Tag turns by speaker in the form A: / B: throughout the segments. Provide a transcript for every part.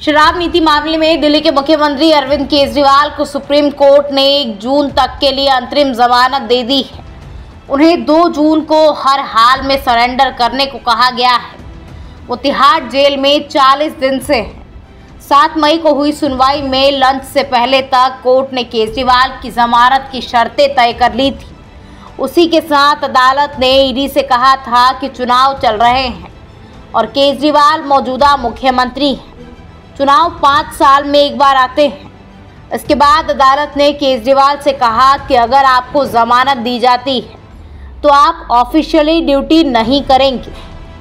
A: शराब नीति मामले में दिल्ली के मुख्यमंत्री अरविंद केजरीवाल को सुप्रीम कोर्ट ने 1 जून तक के लिए अंतरिम जमानत दे दी है। उन्हें 2 जून को हर हाल में सरेंडर करने को कहा गया है। वो तिहाड़ जेल में 40 दिन से है। 7 मई को हुई सुनवाई में लंच से पहले तक कोर्ट ने केजरीवाल की जमानत की शर्तें तय कर ली थी। उसी के साथ अदालत ने ईडी से कहा था कि चुनाव चल रहे हैं और केजरीवाल मौजूदा मुख्यमंत्री हैं। चुनाव 5 साल में एक बार आते हैं। इसके बाद अदालत ने केजरीवाल से कहा कि अगर आपको जमानत दी जाती है तो आप ऑफिशियली ड्यूटी नहीं करेंगे।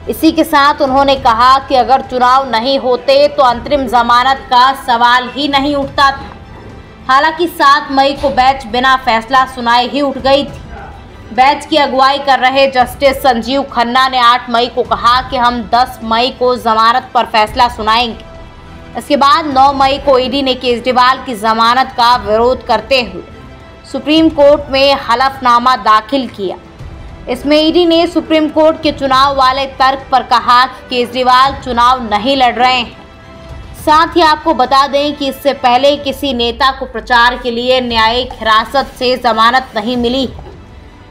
A: इसी के साथ उन्होंने कहा कि अगर चुनाव नहीं होते तो अंतरिम जमानत का सवाल ही नहीं उठता था। हालांकि 7 मई को बेंच बिना फैसला सुनाए ही उठ गई थी। बेंच की अगुवाई कर रहे जस्टिस संजीव खन्ना ने 8 मई को कहा कि हम 10 मई को जमानत पर फैसला सुनाएंगे। इसके बाद 9 मई को ईडी ने केजरीवाल की जमानत का विरोध करते हुए सुप्रीम कोर्ट में हलफनामा दाखिल किया। इसमें ईडी ने सुप्रीम कोर्ट के चुनाव वाले तर्क पर कहा कि केजरीवाल चुनाव नहीं लड़ रहे हैं। साथ ही आपको बता दें कि इससे पहले किसी नेता को प्रचार के लिए न्यायिक हिरासत से जमानत नहीं मिली है।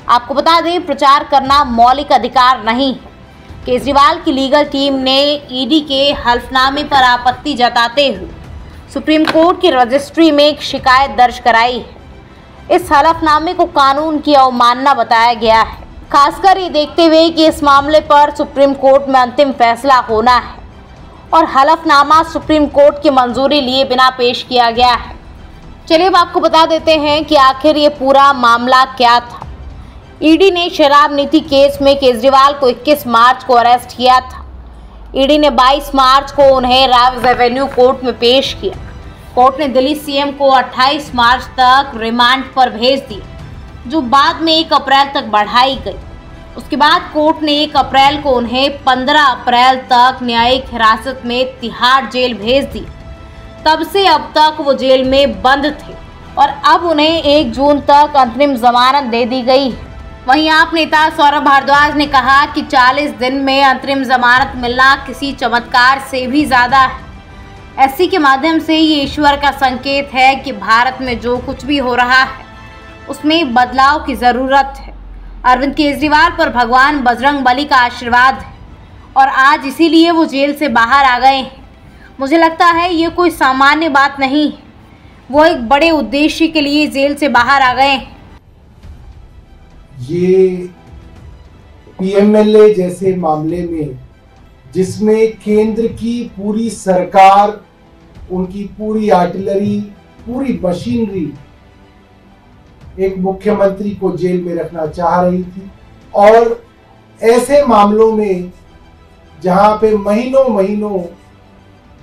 A: आपको बता दें, प्रचार करना मौलिक अधिकार नहीं है। केजरीवाल की लीगल टीम ने ईडी के हल्फनामे पर आपत्ति जताते हुए सुप्रीम कोर्ट की रजिस्ट्री में एक शिकायत दर्ज कराई है। इस हलफनामे को कानून की अवमानना बताया गया है, खासकर ये देखते हुए कि इस मामले पर सुप्रीम कोर्ट में अंतिम फैसला होना है और हलफनामा सुप्रीम कोर्ट की मंजूरी लिए बिना पेश किया गया है। चलिए अब आपको बता देते हैं कि आखिर ये पूरा मामला क्या था। ईडी ने शराब नीति केस में केजरीवाल को 21 मार्च को अरेस्ट किया था। ईडी ने 22 मार्च को उन्हें राइज एवेन्यू कोर्ट में पेश किया। कोर्ट ने दिल्ली सीएम को 28 मार्च तक रिमांड पर भेज दिया, जो बाद में 1 अप्रैल तक बढ़ाई गई। उसके बाद कोर्ट ने 1 अप्रैल को उन्हें 15 अप्रैल तक न्यायिक हिरासत में तिहाड़ जेल भेज दिया। तब से अब तक वो जेल में बंद थे और अब उन्हें 1 जून तक अंतरिम जमानत दे दी गई है। वहीं आप नेता सौरभ भारद्वाज ने कहा कि 40 दिन में अंतरिम जमानत मिलना किसी चमत्कार से भी ज़्यादा है। एससी के माध्यम से ये ईश्वर का संकेत है कि भारत में जो कुछ भी हो रहा है उसमें बदलाव की ज़रूरत है। अरविंद केजरीवाल पर भगवान बजरंग बली का आशीर्वाद है और आज इसीलिए वो जेल से बाहर आ गए हैं। मुझे लगता है ये कोई सामान्य बात नहीं है, वो एक बड़े उद्देश्य के लिए जेल से बाहर आ गए हैं।
B: ये पीएमएलए जैसे मामले में, जिसमें केंद्र की पूरी सरकार, उनकी पूरी आर्टिलरी, पूरी मशीनरी एक मुख्यमंत्री को जेल में रखना चाह रही थी, और ऐसे मामलों में जहां पे महीनों महीनों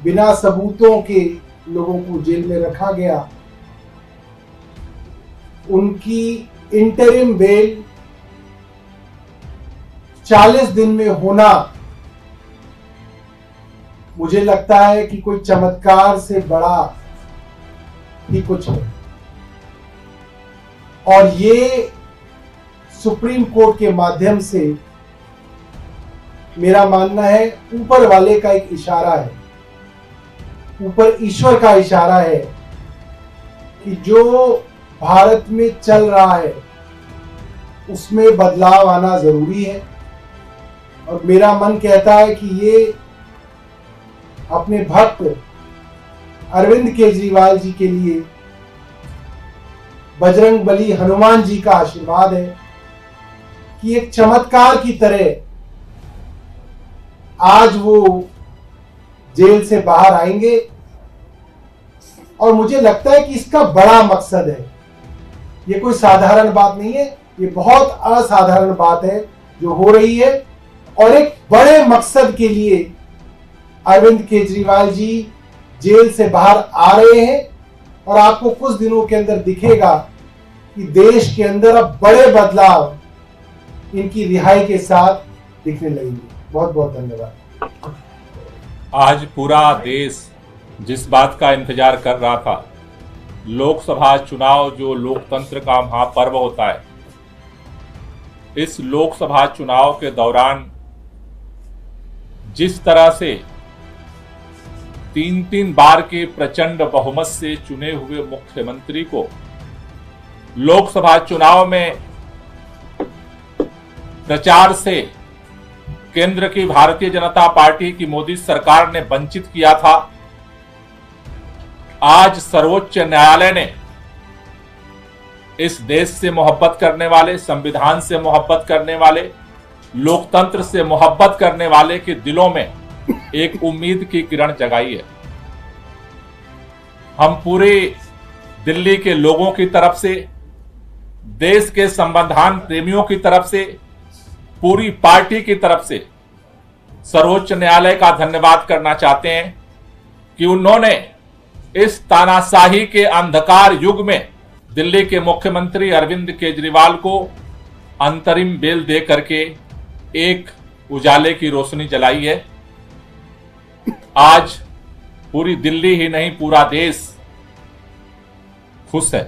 B: बिना सबूतों के लोगों को जेल में रखा गया, उनकी इंटरिम बेल 40 दिन में होना, मुझे लगता है कि कोई चमत्कार से बड़ा ही कुछ है। और ये सुप्रीम कोर्ट के माध्यम से, मेरा मानना है, ऊपर वाले का एक इशारा है, ऊपर ईश्वर का इशारा है कि जो भारत में चल रहा है उसमें बदलाव आना जरूरी है। और मेरा मन कहता है कि ये अपने भक्त अरविंद केजरीवाल जी के लिए बजरंग बली हनुमान जी का आशीर्वाद है कि एक चमत्कार की तरह आज वो जेल से बाहर आएंगे। और मुझे लगता है कि इसका बड़ा मकसद है, ये कोई साधारण बात नहीं है, ये बहुत असाधारण बात है जो हो रही है। और एक बड़े मकसद के लिए अरविंद केजरीवाल जी जेल से बाहर आ रहे हैं और आपको कुछ दिनों के अंदर दिखेगा कि देश के अंदर अब बड़े बदलाव इनकी रिहाई के साथ दिखने लगेंगे। बहुत बहुत धन्यवाद।
C: आज पूरा देश जिस बात का इंतजार कर रहा था, लोकसभा चुनाव जो लोकतंत्र का महापर्व होता है, इस लोकसभा चुनाव के दौरान जिस तरह से 3 बार के प्रचंड बहुमत से चुने हुए मुख्यमंत्री को लोकसभा चुनाव में प्रचार से केंद्र की भारतीय जनता पार्टी की मोदी सरकार ने वंचित किया था। आज सर्वोच्च न्यायालय ने इस देश से मोहब्बत करने वाले, संविधान से मोहब्बत करने वाले, लोकतंत्र से मोहब्बत करने वाले के दिलों में एक उम्मीद की किरण जगाई है। हम पूरे दिल्ली के लोगों की तरफ से, देश के संविधान प्रेमियों की तरफ से, पूरी पार्टी की तरफ से सर्वोच्च न्यायालय का धन्यवाद करना चाहते हैं कि उन्होंने इस तानाशाही के अंधकार युग में दिल्ली के मुख्यमंत्री अरविंद केजरीवाल को अंतरिम बेल दे करके एक उजाले की रोशनी जलाई है। आज पूरी दिल्ली ही नहीं, पूरा देश खुश है।